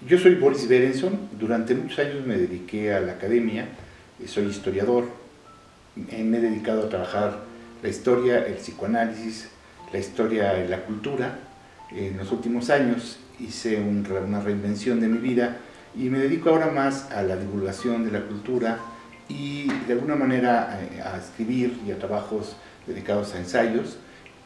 Yo soy Boris Berenson, durante muchos años me dediqué a la academia, soy historiador, me he dedicado a trabajar la historia, el psicoanálisis, la historia y la cultura. En los últimos años hice una reinvención de mi vida y me dedico ahora más a la divulgación de la cultura y de alguna manera a escribir y a trabajos dedicados a ensayos,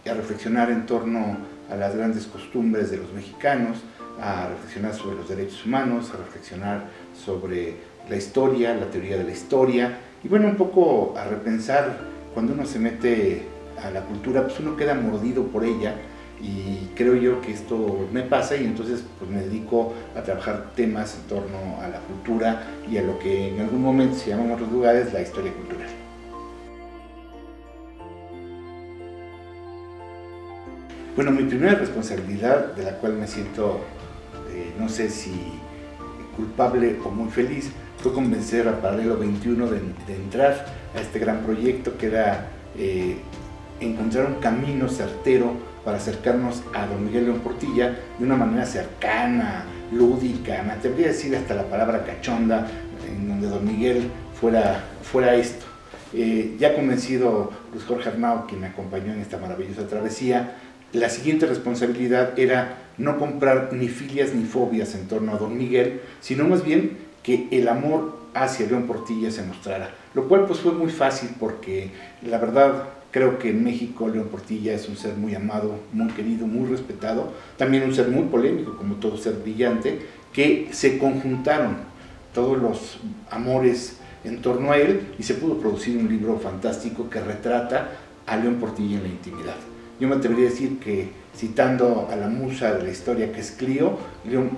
y a reflexionar en torno a las grandes costumbres de los mexicanos, a reflexionar sobre los derechos humanos, a reflexionar sobre la historia, la teoría de la historia, y bueno, un poco a repensar. Cuando uno se mete a la cultura, pues uno queda mordido por ella, y creo yo que esto me pasa, y entonces pues me dedico a trabajar temas en torno a la cultura y a lo que en algún momento se llama en otros lugares la historia cultural. Bueno, mi primera responsabilidad, de la cual me siento, no sé si culpable o muy feliz, fue convencer a Paralelo 21 de entrar a este gran proyecto, que era encontrar un camino certero para acercarnos a don Miguel León Portilla de una manera cercana, lúdica, me atrevería a decir hasta la palabra cachonda, en donde don Miguel fuera esto. Ya convencido Luis Jorge Arnao, quien me acompañó en esta maravillosa travesía, la siguiente responsabilidad era no comprar ni filias ni fobias en torno a don Miguel, sino más bien que el amor hacia León Portilla se mostrara, lo cual pues fue muy fácil, porque la verdad creo que en México León Portilla es un ser muy amado, muy querido, muy respetado, también un ser muy polémico, como todo ser brillante, que se conjuntaron todos los amores en torno a él y se pudo producir un libro fantástico que retrata a León Portilla en la intimidad. Yo me atrevería a decir que, citando a la musa de la historia, que es Clio,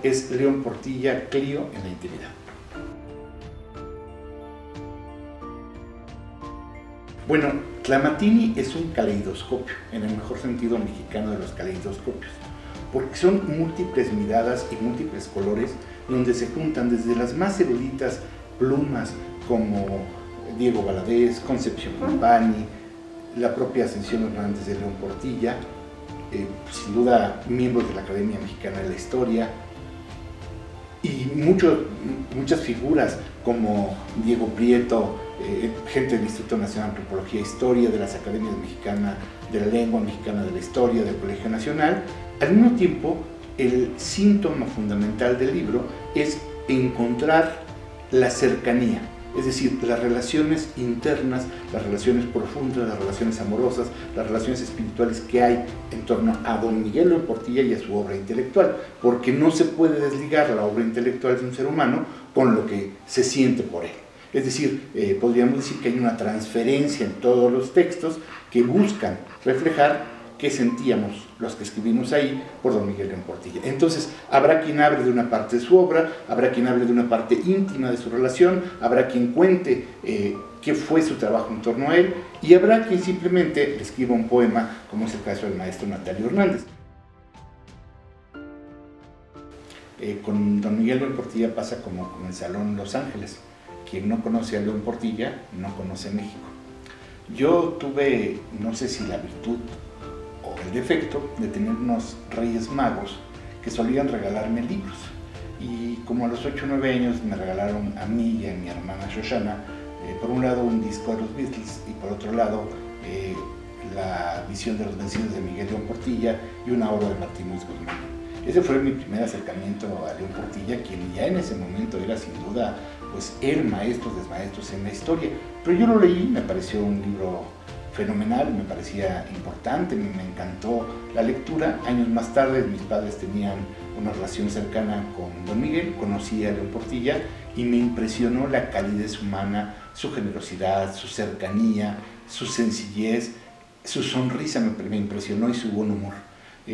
es León Portilla Clio en la intimidad. Bueno, Tlamatini es un caleidoscopio, en el mejor sentido mexicano de los caleidoscopios, porque son múltiples miradas y múltiples colores, donde se juntan desde las más eruditas plumas como Diego Valadez, Concepción Company, la propia Ascensión Hernández de León Portilla, sin duda miembros de la Academia Mexicana de la Historia, y muchas figuras como Diego Prieto, gente del Instituto Nacional de Antropología e Historia, de las Academias Mexicanas de la Lengua, Mexicana de la Historia, del Colegio Nacional. Al mismo tiempo, el síntoma fundamental del libro es encontrar la cercanía, es decir, las relaciones internas, las relaciones profundas, las relaciones amorosas, las relaciones espirituales que hay en torno a don Miguel León Portilla y a su obra intelectual, porque no se puede desligar la obra intelectual de un ser humano con lo que se siente por él. Es decir, podríamos decir que hay una transferencia en todos los textos que buscan reflejar qué sentíamos los que escribimos ahí por don Miguel León Portilla. Entonces, habrá quien hable de una parte de su obra, habrá quien hable de una parte íntima de su relación, habrá quien cuente qué fue su trabajo en torno a él, y habrá quien simplemente le escriba un poema, como es el caso del maestro Natalio Hernández. Con don Miguel León Portilla pasa como con el Salón Los Ángeles. Quien no conoce a León Portilla no conoce México. Yo tuve, no sé si la virtud o el defecto, de tener unos reyes magos que solían regalarme libros, y como a los 8 o 9 años me regalaron a mí y a mi hermana Shoshana, por un lado un disco de los Beatles y por otro lado la visión de los vencidos de Miguel León Portilla y una obra de Martín Luis Guzmán. Ese fue mi primer acercamiento a León Portilla, quien ya en ese momento era sin duda pues el maestro de maestros en la historia. Pero yo lo leí, me pareció un libro fenomenal, me parecía importante, me encantó la lectura. Años más tarde mis padres tenían una relación cercana con don Miguel, conocí a León Portilla y me impresionó la calidez humana, su generosidad, su cercanía, su sencillez, su sonrisa me impresionó, y su buen humor.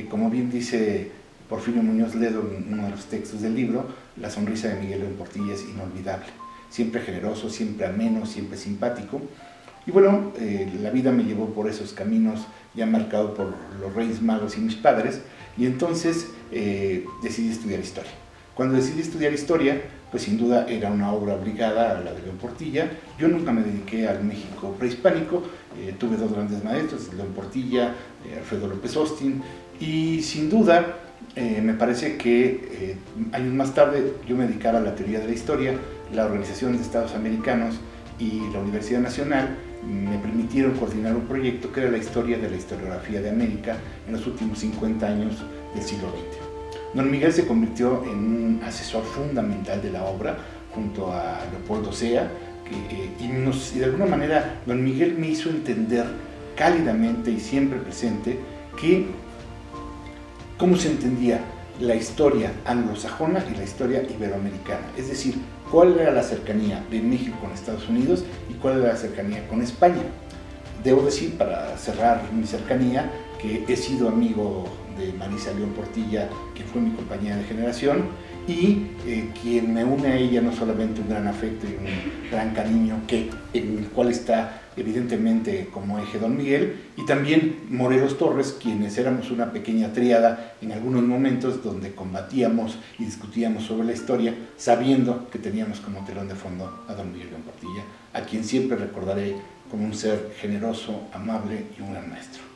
Como bien dice Porfirio Muñoz Ledo en uno de los textos del libro, la sonrisa de Miguel León Portilla es inolvidable, siempre generoso, siempre ameno, siempre simpático. Y bueno, la vida me llevó por esos caminos ya marcados por los Reyes Magos y mis padres, y entonces decidí estudiar historia. Cuando decidí estudiar historia, pues sin duda era una obra obligada a la de León Portilla. Yo nunca me dediqué al México prehispánico, tuve dos grandes maestros, León Portilla, Alfredo López Austin, y sin duda me parece que años más tarde yo me dedicaba a la teoría de la historia, la Organización de Estados Americanos y la Universidad Nacional me permitieron coordinar un proyecto que era la historia de la historiografía de América en los últimos 50 años del siglo XX. Don Miguel se convirtió en un asesor fundamental de la obra junto a Leopoldo Sea, y de alguna manera don Miguel me hizo entender cálidamente y siempre presente que cómo se entendía la historia anglosajona y la historia iberoamericana, es decir, cuál era la cercanía de México con Estados Unidos y cuál era la cercanía con España. Debo decir, para cerrar mi cercanía, que he sido amigo de Marisa León Portilla, que fue mi compañera de generación, y quien me une a ella no solamente un gran afecto y un gran cariño, en el cual está evidentemente como eje don Miguel, y también Morelos Torres, quienes éramos una pequeña tríada en algunos momentos donde combatíamos y discutíamos sobre la historia, sabiendo que teníamos como telón de fondo a don Miguel León Portilla, a quien siempre recordaré como un ser generoso, amable y un gran maestro.